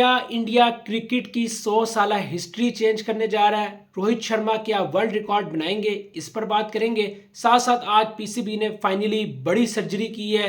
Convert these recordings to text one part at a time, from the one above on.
क्या India cricket की 100 साला हिस्ट्री चेंज करने जा रहा है? रोहित शर्मा क्या वर्ल्ड रिकॉर्ड बनाएंगे? इस पर बात करेंगे। साथ साथ आज पीसीबी ने फाइनली बड़ी सर्जरी की है।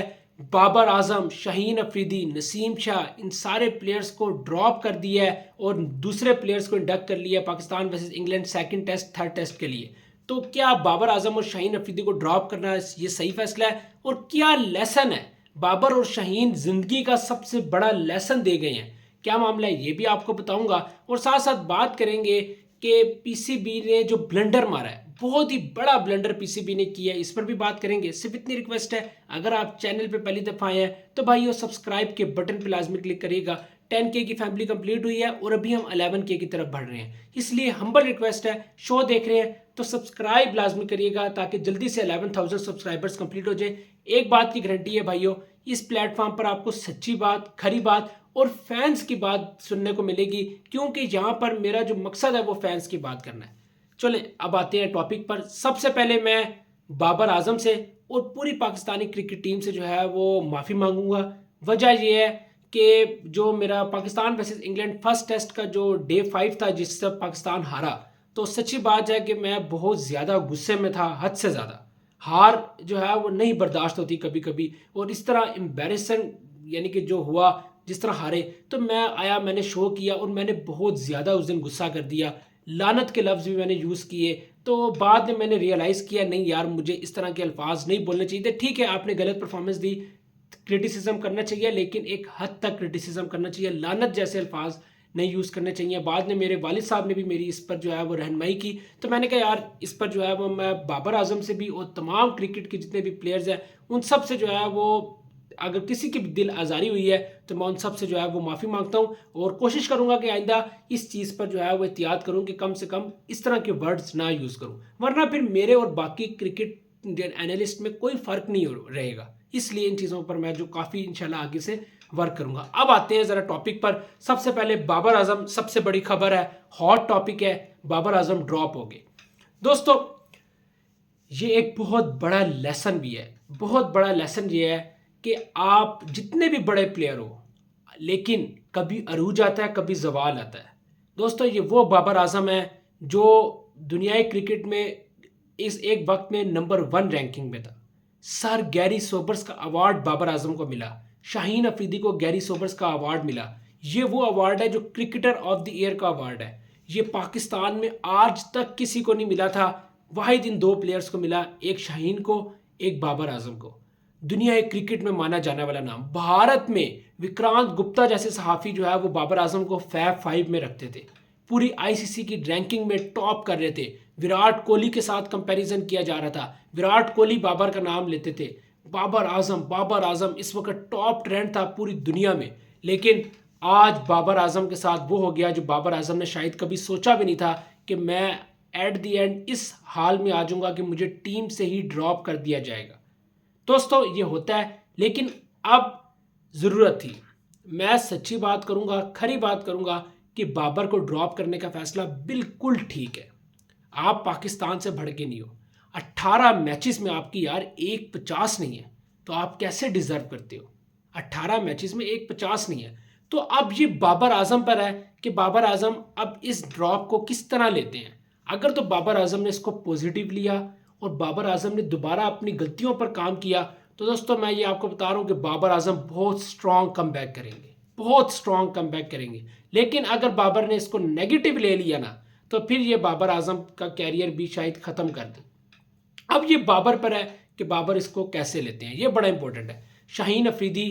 बाबर आजम, शाहीन अफरीदी, नसीम शाह, इन सारे प्लेयर्स को ड्रॉप कर दिया है और दूसरे प्लेयर्स को इंडक्ट कर लिया है Pakistan versus England second test third test के लिए। तो क्या बाबर आजम और शाहीन अफरीदी को ड्रॉप करना ये सही फैसला है? और क्या लेसन है? बाबर और शाहीन जिंदगी का सबसे बड़ा लेसन दे गए हैं। क्या मामला है ये भी आपको बताऊंगा। और साथ साथ बात करेंगे कि पीसीबी ने जो ब्लंडर मारा है, बहुत ही बड़ा ब्लंडर पीसीबी ने किया है, इस पर भी बात करेंगे। सिर्फ इतनी रिक्वेस्ट है, अगर आप चैनल पे पहली दफा आए हैं तो भाई सब्सक्राइब के बटन पे लाजमी क्लिक करिएगा। 10K की फैमिली कंप्लीट हुई है और अभी हम 11K की तरफ बढ़ रहे हैं, इसलिए हम्बल रिक्वेस्ट है, शो देख रहे हैं तो सब्सक्राइब लाजमी करिएगा ताकि जल्दी से 11,000 सब्सक्राइबर्स कंप्लीट हो जाए। एक बात की गारंटी है भाइयों, इस प्लेटफॉर्म पर आपको सच्ची बात, खरी बात और फैंस की बात सुनने को मिलेगी, क्योंकि यहाँ पर मेरा जो मकसद है वो फैंस की बात करना है। चलें अब आते हैं टॉपिक पर। सबसे पहले मैं बाबर आजम से और पूरी पाकिस्तानी क्रिकेट टीम से जो है वो माफ़ी मांगूंगा। वजह यह है कि जो मेरा Pakistan versus England first test का जो डे 5 था जिससे पाकिस्तान हारा, तो सच्ची बात है कि मैं बहुत ज़्यादा गुस्से में था, हद से ज़्यादा। हार जो है वो नहीं बर्दाश्त होती कभी कभी, और इस तरह एम्बेरसन यानी कि जो हुआ, जिस तरह हारे, तो मैं आया, मैंने शो किया और मैंने बहुत ज़्यादा उस दिन गुस्सा कर दिया। लानत के लफ्ज़ भी मैंने यूज़ किए। तो बाद में मैंने रियलाइज़ किया नहीं यार, मुझे इस तरह के अल्फाज नहीं बोलने चाहिए थे। ठीक है, आपने गलत परफॉर्मेंस दी, क्रिटिसिज्म करना चाहिए, लेकिन एक हद तक क्रिटिसिज्म करना चाहिए। लानत जैसे अल्फाज नहीं यूज़ करने चाहिए। बाद में मेरे वालिद साहब ने भी मेरी इस पर जो है वो रहनुमाई की, तो मैंने कहा यार इस पर जो है वो मैं बाबर आजम से भी और तमाम क्रिकेट के जितने भी प्लेयर्स हैं उन सब से जो है वो, अगर किसी की भी दिल आज़ारी हुई है तो मैं उन सब से जो है वो माफ़ी मांगता हूँ और कोशिश करूँगा कि आइंदा इस चीज़ पर जो है वो एहतियात करूँ कि कम से कम इस तरह के वर्ड्स ना यूज़ करूँ, वरना फिर मेरे और बाकी क्रिकेट एनालिस्ट में कोई फ़र्क नहीं रहेगा। इसलिए इन चीज़ों पर मैं जो काफ़ी इंशाल्लाह आगे से वर्क करूँगा। अब आते हैं ज़रा टॉपिक पर। सबसे पहले बाबर आजम, सबसे बड़ी खबर है, हॉट टॉपिक है, बाबर आजम ड्रॉप हो गए। दोस्तों ये एक बहुत बड़ा लेसन भी है। बहुत बड़ा लेसन ये है कि आप जितने भी बड़े प्लेयर हो, लेकिन कभी अरूज आता है, कभी जवाल आता है। दोस्तों ये वो बाबर आजम है जो दुनियाई क्रिकेट में इस एक वक्त में नंबर 1 रैंकिंग में था। सर गैरी सोबर्स का अवार्ड बाबर आजम को मिला, शाहीन अफरीदी को गैरी सोबर्स का अवार्ड मिला। ये वो अवार्ड है जो क्रिकेटर ऑफ द ईयर का अवार्ड है। ये पाकिस्तान में आज तक किसी को नहीं मिला था, वाहिद इन 2 प्लेयर्स को मिला, एक शाहीन को, एक बाबर आजम को। दुनिया क्रिकेट में माना जाने वाला नाम। भारत में विक्रांत गुप्ता जैसे सहाफ़ी जो है वो बाबर आजम को फैब 5 में रखते थे, पूरी आईसीसी की रैंकिंग में टॉप कर रहे थे। विराट कोहली के साथ कंपैरिजन किया जा रहा था, विराट कोहली बाबर का नाम लेते थे। बाबर आजम इस वक्त टॉप ट्रेंड था पूरी दुनिया में। लेकिन आज बाबर आजम के साथ वो हो गया जो बाबर आजम ने शायद कभी सोचा भी नहीं था कि मैं एट द एंड इस हाल में आ जाऊंगा कि मुझे टीम से ही ड्रॉप कर दिया जाएगा। दोस्तों ये होता है, लेकिन अब ज़रूरत थी। मैं सच्ची बात करूंगा, खरी बात करूंगा कि बाबर को ड्रॉप करने का फैसला बिल्कुल ठीक है। आप पाकिस्तान से भड़के नहीं हो। 18 मैचेस में आपकी यार 150 नहीं है, तो आप कैसे डिजर्व करते हो? 18 मैचेस में 150 नहीं है। तो अब ये बाबर आजम पर है कि बाबर आजम अब इस ड्रॉप को किस तरह लेते हैं। अगर तो बाबर आजम ने इसको पॉजिटिव लिया और बाबर आजम ने दोबारा अपनी गलतियों पर काम किया, तो दोस्तों मैं ये आपको बता रहा हूँ कि बाबर आजम बहुत स्ट्रॉन्ग कम बैक करेंगे, बहुत स्ट्रॉन्ग कम बैक करेंगे। लेकिन अगर बाबर ने इसको नेगेटिव ले लिया ना, तो फिर ये बाबर आजम का कैरियर भी शायद ख़त्म कर दे। अब ये बाबर पर है कि बाबर इसको कैसे लेते हैं, ये बड़ा इंपॉर्टेंट है। शाहीन अफरीदी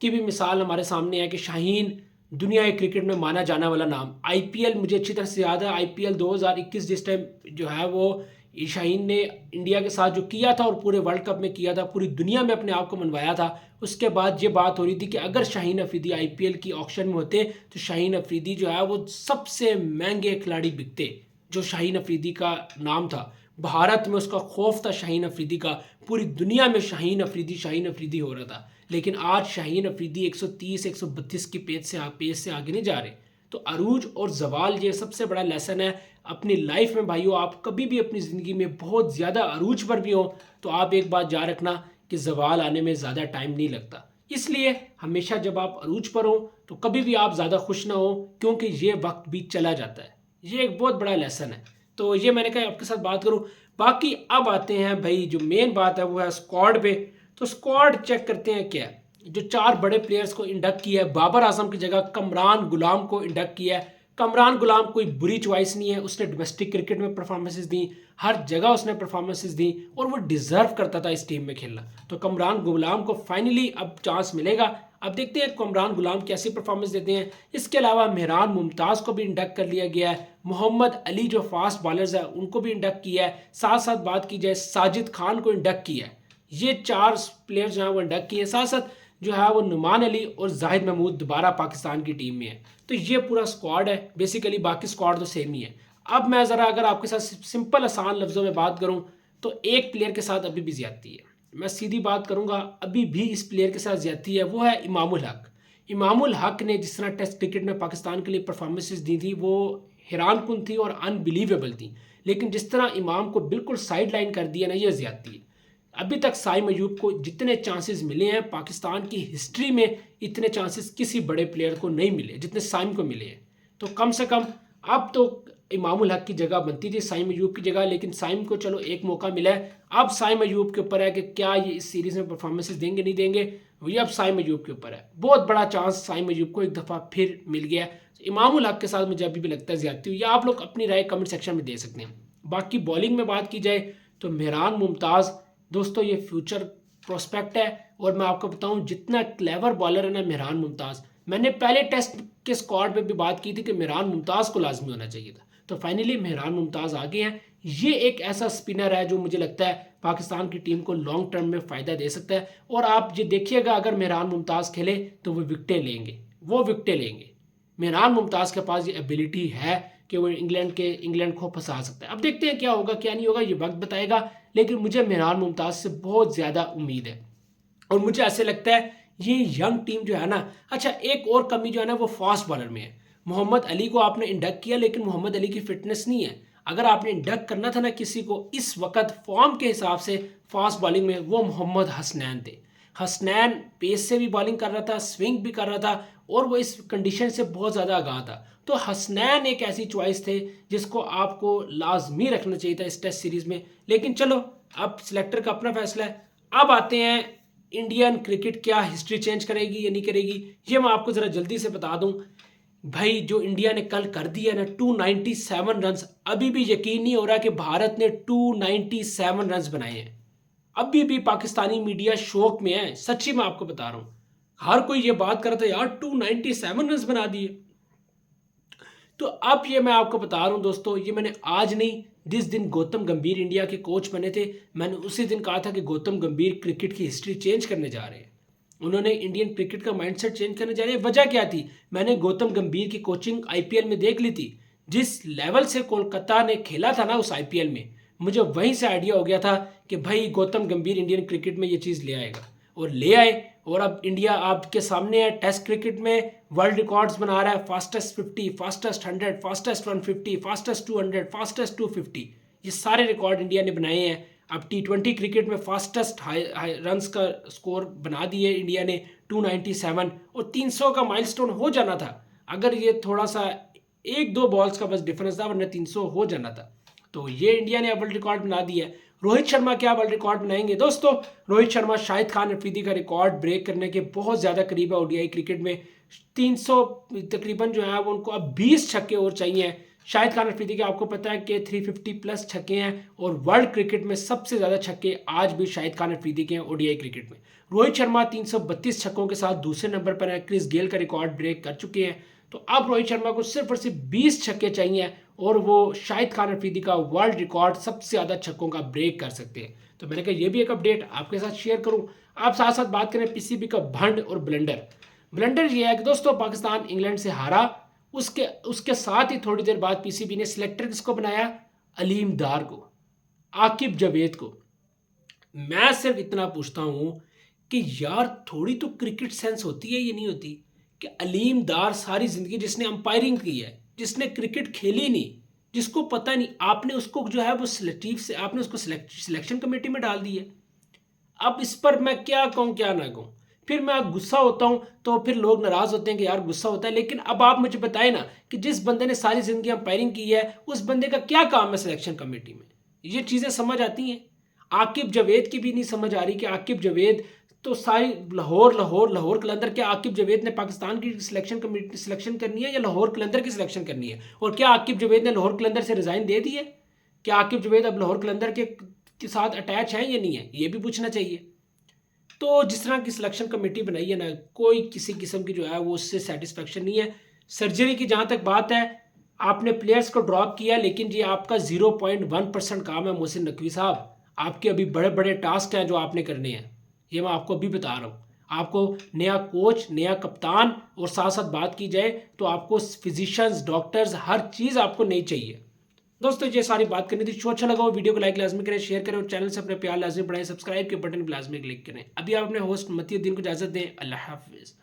की भी मिसाल हमारे सामने है कि शाहीन दुनिया क्रिकेट में माना जाने वाला नाम। आईपीएल मुझे अच्छी तरह से याद है, आईपीएल 2021 जिस टाइम जो है वो शाहीन ने इंडिया के साथ जो किया था और पूरे वर्ल्ड कप में किया था, पूरी दुनिया में अपने आप को मनवाया था। उसके बाद ये बात हो रही थी कि अगर शाहीन अफरीदी आईपीएल की ऑक्शन में होते तो शाहीन अफरीदी जो है वो सबसे महंगे खिलाड़ी बिकते। जो शाहीन अफरीदी का नाम था, भारत में उसका खौफ था शाहीन अफरीदी का, पूरी दुनिया में शाहीन अफरीदी हो रहा था। लेकिन आज शाहीन अफरीदी 130 132 की पेस से आगे नहीं जा रहे। तो अरूज और जवाल ये सबसे बड़ा लेसन है अपनी लाइफ में भाइयों। आप कभी भी अपनी ज़िंदगी में बहुत ज़्यादा अरूज पर भी हो तो आप एक बात याद रखना कि जवाल आने में ज़्यादा टाइम नहीं लगता। इसलिए हमेशा जब आप अरूज पर हो तो कभी भी आप ज़्यादा खुश ना हो, क्योंकि ये वक्त भी चला जाता है। ये एक बहुत बड़ा लेसन है। तो ये मैंने कहा आपके साथ बात करूं। बाकी अब आते हैं भाई, जो मेन बात है वो है स्क्वाड पे। तो स्क्वाड चेक करते हैं क्या है। जो 4 बड़े प्लेयर्स को इंडक्ट किया है, बाबर आजम की जगह कमरान गुलाम को इंडक्ट किया है। कमरान गुलाम कोई बुरी चॉइस नहीं है, उसने डोमेस्टिक क्रिकेट में परफॉर्मेंसेस दी, हर जगह उसने परफॉर्मेंसेस दी और वो डिजर्व करता था इस टीम में खेलना। तो कमरान गुलाम को फाइनली अब चांस मिलेगा। अब देखते हैं कमरान गुलाम कैसी परफॉर्मेंस देते हैं। इसके अलावा मेहरान मुमताज़ को भी इंडक्ट कर लिया गया है। मोहम्मद अली जो फास्ट बॉलर्स है उनको भी इंडक्ट किया है। साथ साथ बात की जाए साजिद खान को इंडक्ट किया है। ये 4 प्लेयर्स जो हैं वो इंडक्ट किए हैं। साथ साथ जो है वो नुमान अली और जाहिद महमूद दोबारा पाकिस्तान की टीम में है। तो ये पूरा स्क्वाड है बेसिकली, बाकी स्क्वाड तो सेम ही है। अब मैं ज़रा अगर आपके साथ सिंपल आसान लफ्ज़ों में बात करूं तो एक प्लेयर के साथ अभी भी ज्यादती है। मैं सीधी बात करूंगा, अभी भी इस प्लेयर के साथ ज्यादती है, वो है इमामुल हक। इमामुल हक ने जिस तरह टेस्ट क्रिकेट में पाकिस्तान के लिए परफॉर्मेंसेस दी थी वो हैरानकुन थी और अनबिलीवेबल थी। लेकिन जिस तरह इमाम को बिल्कुल साइड लाइन कर दिया ना, ये ज्यादती है। अभी तक साइम अयूब को जितने चांसेस मिले हैं पाकिस्तान की हिस्ट्री में, इतने चांसेस किसी बड़े प्लेयर को नहीं मिले जितने साइम को मिले हैं। तो कम से कम अब तो इमामुल हक की जगह बनती थी साइम अयूब की जगह, लेकिन साइम को चलो एक मौका मिला है। अब साइम अयूब के ऊपर है कि क्या ये इस सीरीज में परफॉर्मेंसेस देंगे नहीं देंगे, वही अब साइम अयूब के ऊपर है। बहुत बड़ा चांस साइम अयूब को एक दफ़ा फिर मिल गया है। इमामुल हक के साथ मुझे अभी भी लगता है ज्यादती हुई, या आप लोग अपनी राय कमेंट सेक्शन में दे सकते हैं। बाकी बॉलिंग में बात की जाए तो मेहरान मुमताज़ दोस्तों ये फ्यूचर प्रोस्पेक्ट है। और मैं आपको बताऊं जितना क्लेवर बॉलर है ना मेहरान मुमताज़, मैंने पहले टेस्ट के स्क्वाड पे भी बात की थी कि मेहरान मुमताज़ को लाजमी होना चाहिए था। तो फाइनली मेहरान मुमताज़ आ गए हैं। ये एक ऐसा स्पिनर है जो मुझे लगता है पाकिस्तान की टीम को लॉन्ग टर्म में फ़ायदा दे सकता है। और आप ये देखिएगा अगर मेहरान मुमताज़ खेले तो वो विकटें लेंगे, वो विकटें लेंगे। मेहरान मुमताज़ के पास ये एबिलिटी है कि वो इंग्लैंड को फंसा सकता है। अब देखते हैं क्या होगा क्या नहीं होगा, ये वक्त बताएगा। लेकिन मुझे मेहरान मुमताज़ से बहुत ज़्यादा उम्मीद है और मुझे ऐसे लगता है ये यंग टीम जो है ना। अच्छा, एक और कमी जो है ना वो फास्ट बॉलर में है। मोहम्मद अली को आपने इंडक्ट किया लेकिन मोहम्मद अली की फिटनेस नहीं है। अगर आपने इंडक्ट करना था ना किसी को इस वक्त फॉर्म के हिसाब से फास्ट बॉलिंग में, वो मोहम्मद हसनैन थे। हसनैन पेस से भी बॉलिंग कर रहा था, स्विंग भी कर रहा था और वो इस कंडीशन से बहुत ज़्यादा आगाह था। तो हसनैन एक ऐसी चॉइस थे जिसको आपको लाजमी रखना चाहिए था इस टेस्ट सीरीज में। लेकिन चलो अब सिलेक्टर का अपना फैसला है। अब आते हैं इंडियन क्रिकेट क्या हिस्ट्री चेंज करेगी या नहीं करेगी, ये मैं आपको ज़रा जल्दी से बता दूं। भाई जो इंडिया ने कल कर दिया ना 297 रन, अभी भी यकीन नहीं हो रहा कि भारत ने 297 रन बनाए हैं। अभी भी पाकिस्तानी मीडिया शौक में है, सच्ची मैं आपको बता रहा हूं। हर कोई ये बात कर रहा था यार 297 रन बना दिए। तो अब ये मैं आपको बता रहा हूं दोस्तों, ये मैंने आज नहीं, जिस दिन गौतम गंभीर इंडिया के कोच बने थे मैंने उसी दिन कहा था कि गौतम गंभीर क्रिकेट की हिस्ट्री चेंज करने जा रहे हैं। उन्होंने इंडियन क्रिकेट का माइंडसेट चेंज करने जा रहे हैं। वजह क्या थी, मैंने गौतम गंभीर की कोचिंग आईपीएल में देख ली थी। जिस लेवल से कोलकाता ने खेला था ना उस आईपीएल में, मुझे वहीं से आइडिया हो गया था कि भाई गौतम गंभीर इंडियन क्रिकेट में ये चीज़ ले आएगा, और ले आए। और अब इंडिया आपके सामने है, टेस्ट क्रिकेट में वर्ल्ड रिकॉर्ड्स बना रहा है। Fastest 50, fastest 100, fastest 150, fastest 200, fastest 250, ये सारे रिकॉर्ड इंडिया ने बनाए हैं। अब T20 क्रिकेट में फास्टेस्ट हाई रन्स का स्कोर बना दिए इंडिया ने 297, और 300 का माइलस्टोन हो जाना था अगर ये थोड़ा सा 1-2 बॉल्स का बस डिफरेंस था, वरना 300 हो जाना था। तो ये इंडिया ने वर्ल्ड रिकॉर्ड बना दिया है। रोहित शर्मा क्या वर्ल्ड रिकॉर्ड बनाएंगे दोस्तों? रोहित शर्मा शाहिद खान अफरीदी का रिकॉर्ड ब्रेक करने के बहुत ज़्यादा करीब है। ओडीआई क्रिकेट में 300 तकरीबन जो है वो उनको अब 20 छक्के और चाहिए। शाहिद खान अफरीदी के आपको पता है कि 350 प्लस छक्के हैं, और वर्ल्ड क्रिकेट में सबसे ज़्यादा छक्के आज भी शाहिद खान अफरीदी के हैं ओडीआई क्रिकेट में। रोहित शर्मा 332 छक्कों के साथ दूसरे नंबर पर है, क्रिस गेल का रिकॉर्ड ब्रेक कर चुके हैं। तो अब रोहित शर्मा को सिर्फ और सिर्फ 20 छक्के चाहिए और वो शाहिद खान अफरीदी का वर्ल्ड रिकॉर्ड सबसे ज़्यादा छक्कों का ब्रेक कर सकते हैं। तो मैंने कहा ये भी एक अपडेट आपके साथ शेयर करूं। आप साथ साथ बात करें पीसीबी का भंड और ब्लंडर। ब्लंडर ये है कि दोस्तों पाकिस्तान इंग्लैंड से हारा, उसके साथ ही थोड़ी देर बाद पीसीबी ने सिलेक्टर किसको बनाया? अलीम डार को, आकिब जावेद को। मैं सिर्फ इतना पूछता हूं कि यार थोड़ी तो क्रिकेट सेंस होती है, ये नहीं होती कि अलीम डार सारी जिंदगी जिसने अंपायरिंग की है, जिसने क्रिकेट खेली नहीं, जिसको पता नहीं, आपने उसको जो है वो सिलेक्टिव से आपने उसको सिलेक्शन कमेटी में डाल दी है। अब इस पर मैं क्या कहूँ क्या ना कहूँ। फिर मैं गुस्सा होता हूँ तो फिर लोग नाराज़ होते हैं कि यार गुस्सा होता है। लेकिन अब आप मुझे बताएं ना कि जिस बंदे ने सारी ज़िंदगी अंपायरिंग की है उस बंदे का क्या काम है सिलेक्शन कमेटी में? ये चीज़ें समझ आती हैं? आकिब जावेद की भी नहीं समझ आ रही कि आकिब जावेद तो सारी लाहौर कलंदर, क्या आकिब जावेद ने पाकिस्तान की सिलेक्शन कमेटी सिलेक्शन करनी है या लाहौर कलंदर की सिलेक्शन करनी है? और क्या आकिब जावेद ने लाहौर कलंदर से रिज़ाइन दे दी है? क्या आकिब जावेद अब लाहौर कलंदर के साथ अटैच है या नहीं है? ये भी पूछना चाहिए। तो जिस तरह की सिलेक्शन कमेटी बनाई है ना, कोई किसी किस्म की जो है वो उससे सेटिस्फेक्शन नहीं है। सर्जरी की जहाँ तक बात है, आपने प्लेयर्स को ड्रॉप किया, लेकिन जी आपका 0.1% काम है मोहसिन नकवी साहब। आपके अभी बड़े बड़े टास्क हैं जो आपने करने हैं, ये मैं आपको अभी बता रहा हूँ। आपको नया कोच, नया कप्तान, और साथ साथ बात की जाए तो आपको फिजिशियंस, डॉक्टर्स, हर चीज़ आपको नहीं चाहिए। दोस्तों ये सारी बात करनी थी। जो अच्छा लगा वो वीडियो को लाइक लाजमी करें, शेयर करें और चैनल से अपने प्यार लाजमी बढ़ाएं। सब्सक्राइब के बटन पर लाजमी क्लिक करें। अभी आप अपने होस्ट मतीउद्दीन को इजाज़त दें। अल्लाह हाफिज़।